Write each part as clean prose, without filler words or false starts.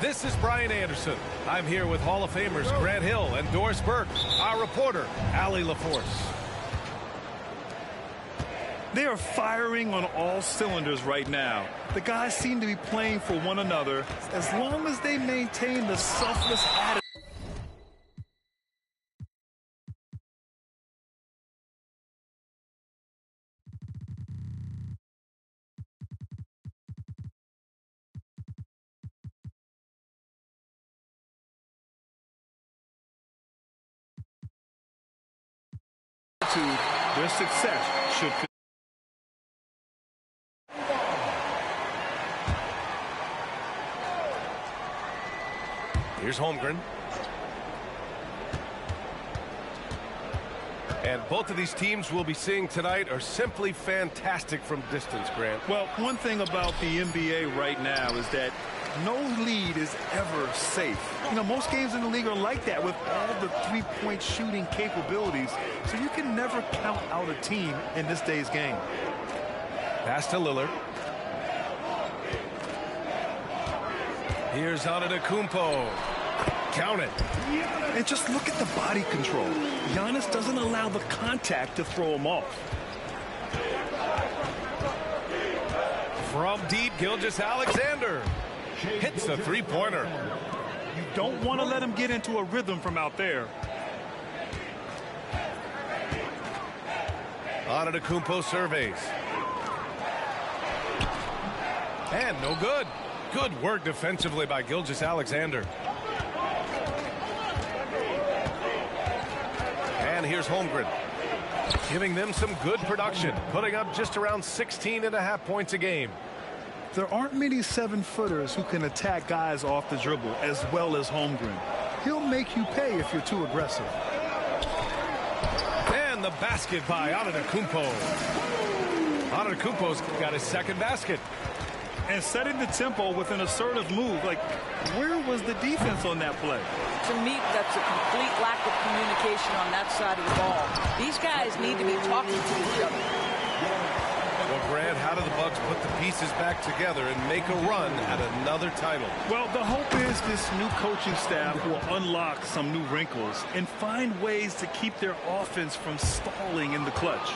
This is Brian Anderson. I'm here with Hall of Famers Grant Hill and Doris Burke, our reporter, Allie LaForce. They are firing on all cylinders right now. The guys seem to be playing for one another as long as they maintain the selfless attitude. Their success should continue. Here's Holmgren. And both of these teams we'll be seeing tonight are simply fantastic from distance, Grant. Well, one thing about the NBA right now is that no lead is ever safe. You know, most games in the league are like that with all the three-point shooting capabilities, so you can never count out a team in this day's game. Pass to Lillard. Here's Antetokounmpo. Count it. And just look at the body control. Giannis doesn't allow the contact to throw him off. From deep, Gilgeous-Alexander hits a three-pointer. You don't want to let him get into a rhythm from out there. Antetokounmpo surveys. And no good. Good work defensively by Gilgeous-Alexander. And here's Holmgren, giving them some good production, putting up just around 16.5 points a game. There aren't many 7-footers who can attack guys off the dribble as well as Holmgren. He'll make you pay if you're too aggressive. And the basket by Antetokounmpo. Antetokounmpo's got his second basket. And setting the tempo with an assertive move. Like, where was the defense on that play? To me, that's a complete lack of communication on that side of the ball. These guys need to be talking to each other. Well, Grant, how do the Bucks put the pieces back together and make a run at another title? Well, the hope is this new coaching staff will unlock some new wrinkles and find ways to keep their offense from stalling in the clutch.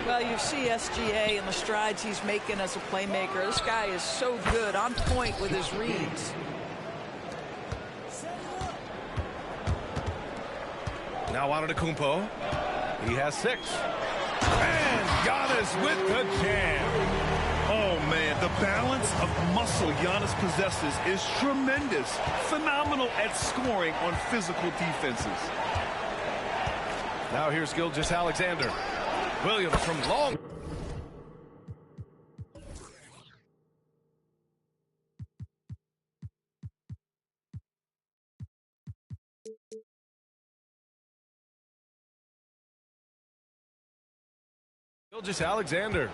Well, you see SGA and the strides he's making as a playmaker. This guy is so good, on point with his reads. Now Antetokounmpo. He has 6. And Giannis with the jam. Oh, man, the balance of muscle Giannis possesses is tremendous. Phenomenal at scoring on physical defenses. Now here's Gilgeous-Alexander. Williams from long. Gilgeous-Alexander.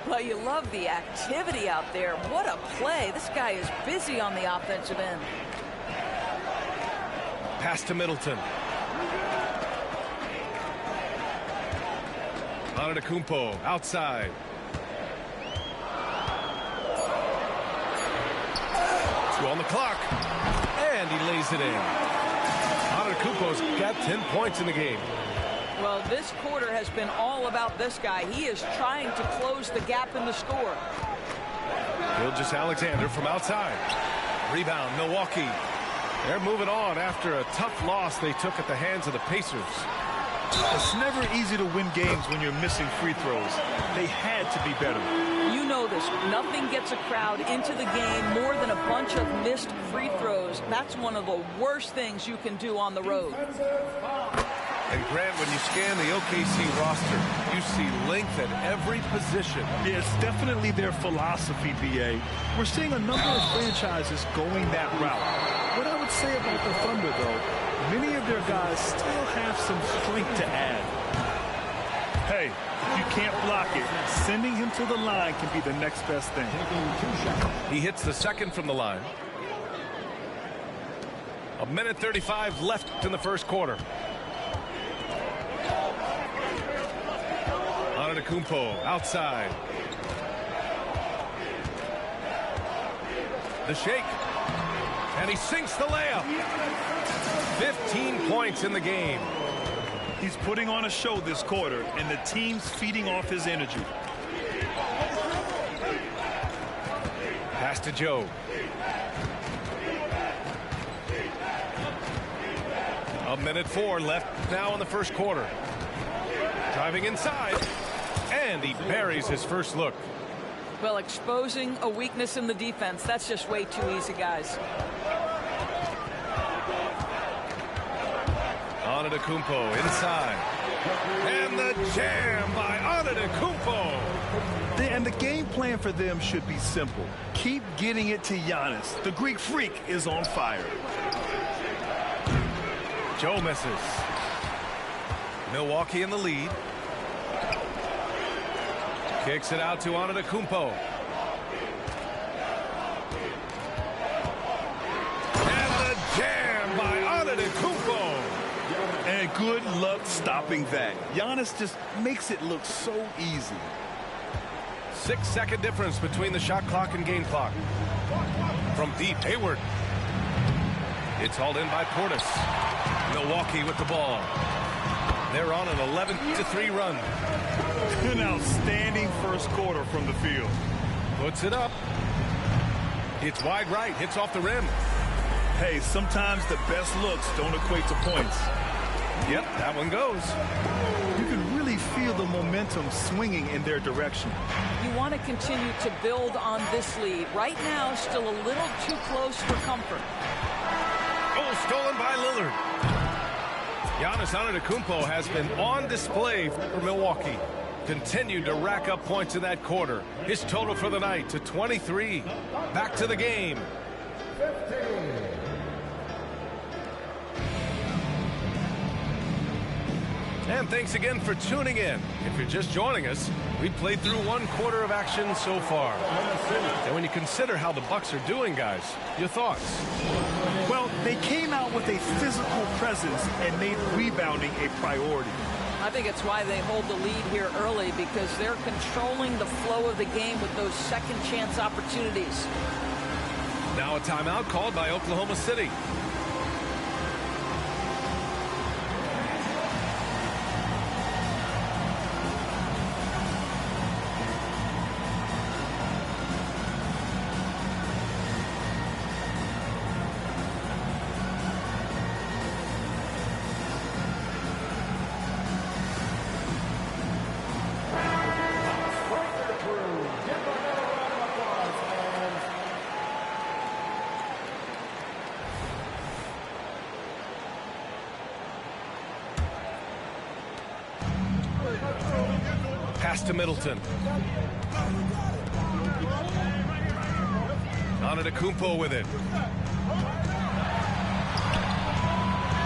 Well, you love the activity out there. What a play. This guy is busy on the offensive end. Pass to Middleton. Antetokounmpo outside. Two on the clock. And he lays it in. Antetokounmpo's got 10 points in the game. Well, this quarter has been all about this guy. He is trying to close the gap in the score. Gilgeous-Alexander from outside. Rebound, Milwaukee. They're moving on after a tough loss they took at the hands of the Pacers. It's never easy to win games when you're missing free throws. They had to be better. You know this. Nothing gets a crowd into the game more than a bunch of missed free throws. That's one of the worst things you can do on the road. And Grant, when you scan the OKC roster, you see length at every position. Yeah, it's definitely their philosophy, B.A. We're seeing a number of franchises going that route. What I would say about the Thunder, though, many of their guys still have some strength to add. Hey, if you can't block it, sending him to the line can be the next best thing. He hits the second from the line. 1:35 left in the first quarter. Antetokounmpo outside. The shake. And he sinks the layup. 15 points in the game. He's putting on a show this quarter, and the team's feeding off his energy. Pass to Joe. A minute 4 left now in the first quarter. Driving inside. And he buries his first look. Well, exposing a weakness in the defense, that's just way too easy, guys. Antetokounmpo inside. And the jam by Antetokounmpo. And the game plan for them should be simple. Keep getting it to Giannis. The Greek Freak is on fire. Joe misses. Milwaukee in the lead. Kicks it out to Antetokounmpo. And the jam by Antetokounmpo. And good luck stopping that. Giannis just makes it look so easy. 6-second difference between the shot clock and game clock. From deep, Hayward. It's hauled in by Portis. Milwaukee with the ball. They're on an 11-3 run. An outstanding first quarter from the field. Puts it up. It's wide right. Hits off the rim. Hey, sometimes the best looks don't equate to points. Yep, that one goes. You can really feel the momentum swinging in their direction. You want to continue to build on this lead. Right now, still a little too close for comfort. Oh, stolen by Lillard. Giannis Antetokounmpo has been on display for Milwaukee. Continued to rack up points in that quarter. His total for the night to 23. Back to the game. And thanks again for tuning in. If you're just joining us, we played through one quarter of action so far. And when you consider how the Bucks are doing, guys, your thoughts? Well, they came out with a physical presence and made rebounding a priority. I think it's why they hold the lead here early, because they're controlling the flow of the game with those second chance opportunities. Now a timeout called by Oklahoma City. Pass to Middleton. Antetokounmpo with it.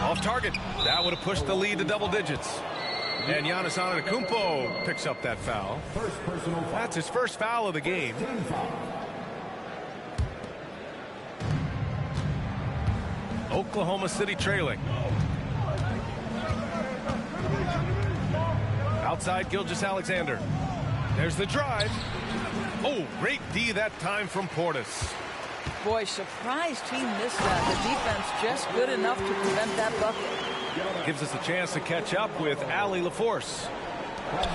Off target. That would have pushed the lead to double digits. And Giannis Antetokounmpo picks up that foul. That's his first foul of the game. Oklahoma City trailing. Outside Gilgeous-Alexander. There's the drive. Oh, great D that time from Portis. Boy, surprised he missed that. The defense just good enough to prevent that bucket. Gives us a chance to catch up with Allie LaForce.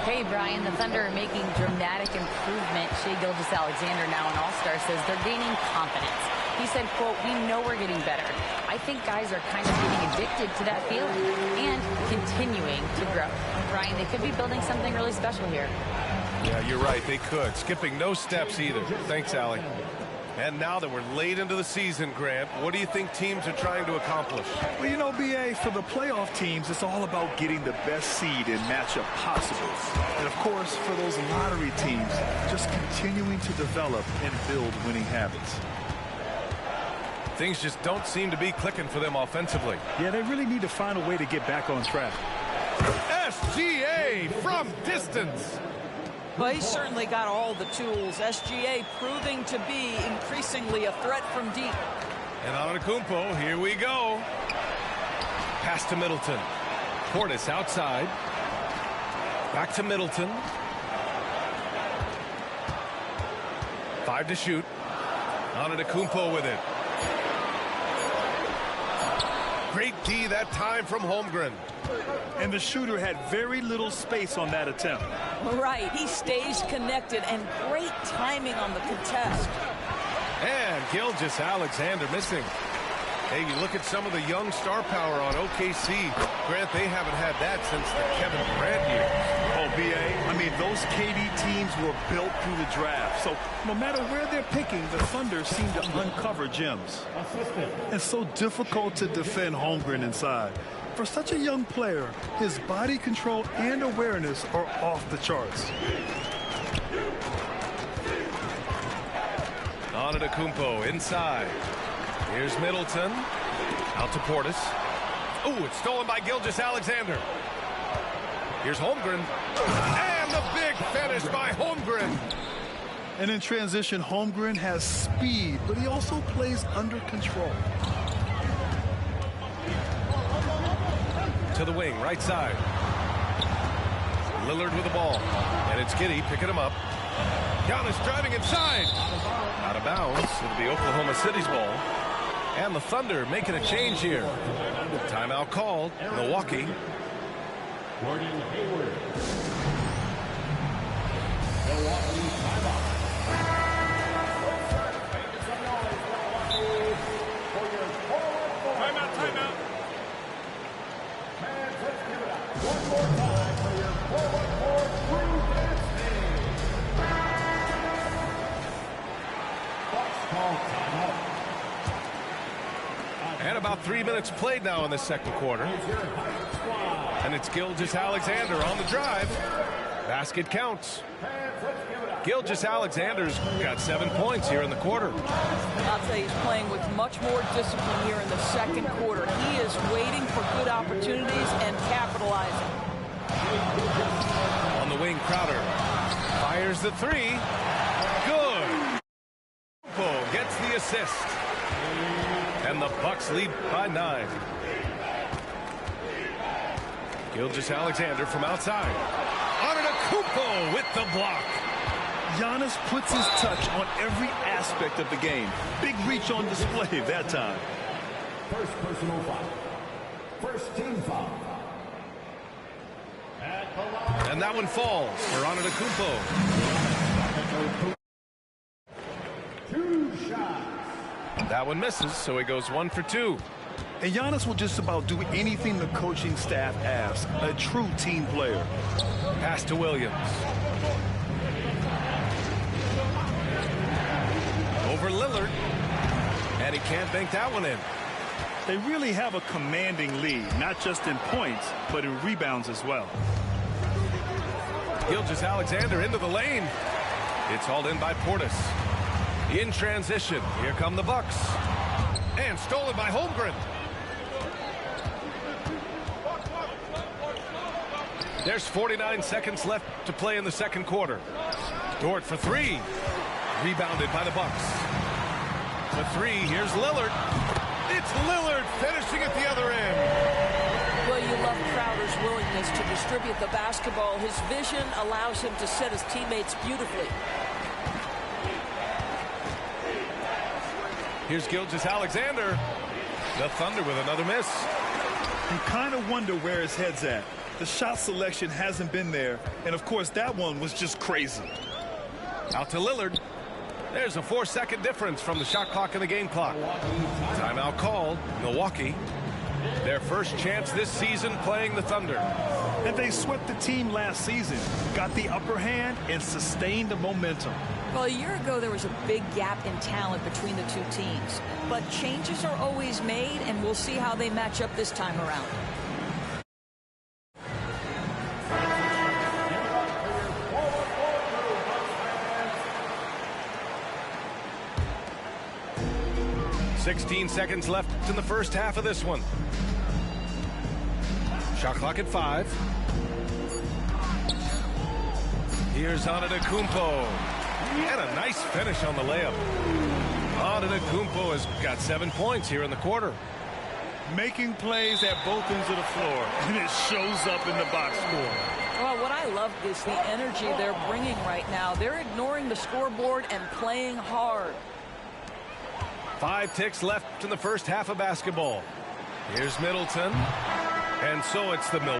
Hey, Brian, the Thunder are making dramatic improvement. Shai Gilgeous-Alexander, now an all-star, says they're gaining confidence. He said, quote, "We know we're getting better. I think guys are kind of getting addicted to that feeling and continuing to grow." Brian, they could be building something really special here. Yeah, you're right. They could. Skipping no steps either. Thanks, Allie. And now that we're late into the season, Grant, what do you think teams are trying to accomplish? Well, you know, B.A., for the playoff teams, it's all about getting the best seed and matchup possible. And, of course, for those lottery teams, just continuing to develop and build winning habits. Things just don't seem to be clicking for them offensively. Yeah, they really need to find a way to get back on track. SGA from distance. Well, he's certainly got all the tools. SGA proving to be increasingly a threat from deep. And Antetokounmpo, here we go. Pass to Middleton. Portis outside. Back to Middleton. 5 to shoot. Antetokounmpo with it. Great D that time from Holmgren. And the shooter had very little space on that attempt. Right, he stays connected, and great timing on the contest. And Gilgeous-Alexander missing. Hey, you look at some of the young star power on OKC. Grant, they haven't had that since the Kevin Durant years. Oh, B.A., I mean, those KD teams were built through the draft. So no matter where they're picking, the Thunder seem to uncover gems. It's so difficult to defend Holmgren inside. For such a young player, his body control and awareness are off the charts. Antetokounmpo inside. Here's Middleton. Out to Portis. Oh, it's stolen by Gilgeous-Alexander. Here's Holmgren. And the big finish by Holmgren. And in transition, Holmgren has speed, but he also plays under control. To the wing, right side. Lillard with the ball. And it's Giddey picking him up. Giannis driving inside. Out of bounds. It'll be Oklahoma City's ball. And the Thunder making a change here. Timeout called. Milwaukee. Gordon Hayward. Milwaukee timeout. Timeout. Fans, let's give it up one more time for your forward Drew Dansby. Bucks call timeout. And about 3 minutes played now in the second quarter. And it's Gilgeous-Alexander on the drive. Basket counts. Gilgeous-Alexander's got 7 points here in the quarter. I'll tell you, he's playing with much more discipline here in the second quarter. He is waiting for good opportunities and capitalizing. On the wing, Crowder fires the three. Good. Gets the assist. And the Bucks lead by 9. Gilgeous-Alexander from outside. Antetokounmpo with the block. Giannis puts his touch on every aspect of the game. Big reach on display that time. First personal foul. First team foul. And that one falls for Antetokounmpo. 2 shots. That one misses, so he goes 1 for 2. And Giannis will just about do anything the coaching staff asks. A true team player. Pass to Williams. Over Lillard. And he can't bank that one in. They really have a commanding lead, not just in points, but in rebounds as well. Gilgeous-Alexander into the lane. It's hauled in by Portis. In transition, here come the Bucks. And stolen by Holmgren. There's 49 seconds left to play in the second quarter. Dort for 3. Rebounded by the Bucks. The 3, here's Lillard. It's Lillard finishing at the other end. Well, you love Crowder's willingness to distribute the basketball. His vision allows him to set his teammates beautifully. Here's Gilgeous-Alexander. The Thunder with another miss. You kind of wonder where his head's at. The shot selection hasn't been there. And, of course, that one was just crazy. Out to Lillard. There's a 4-second difference from the shot clock and the game clock. Timeout called. Milwaukee. Their first chance this season playing the Thunder. And they swept the team last season, got the upper hand, and sustained the momentum. Well, a year ago, there was a big gap in talent between the two teams. But changes are always made, and we'll see how they match up this time around. "16 seconds left in the first half of this one. Shot clock at 5. Here's Antetokounmpo. And a nice finish on the layup. Antetokounmpo has got 7 points here in the quarter. Making plays at both ends of the floor, and it shows up in the box score. Well, what I love is the energy they're bringing right now. They're ignoring the scoreboard and playing hard. 5 ticks left in the first half of basketball. Here's Middleton. And so it's the Milwaukee.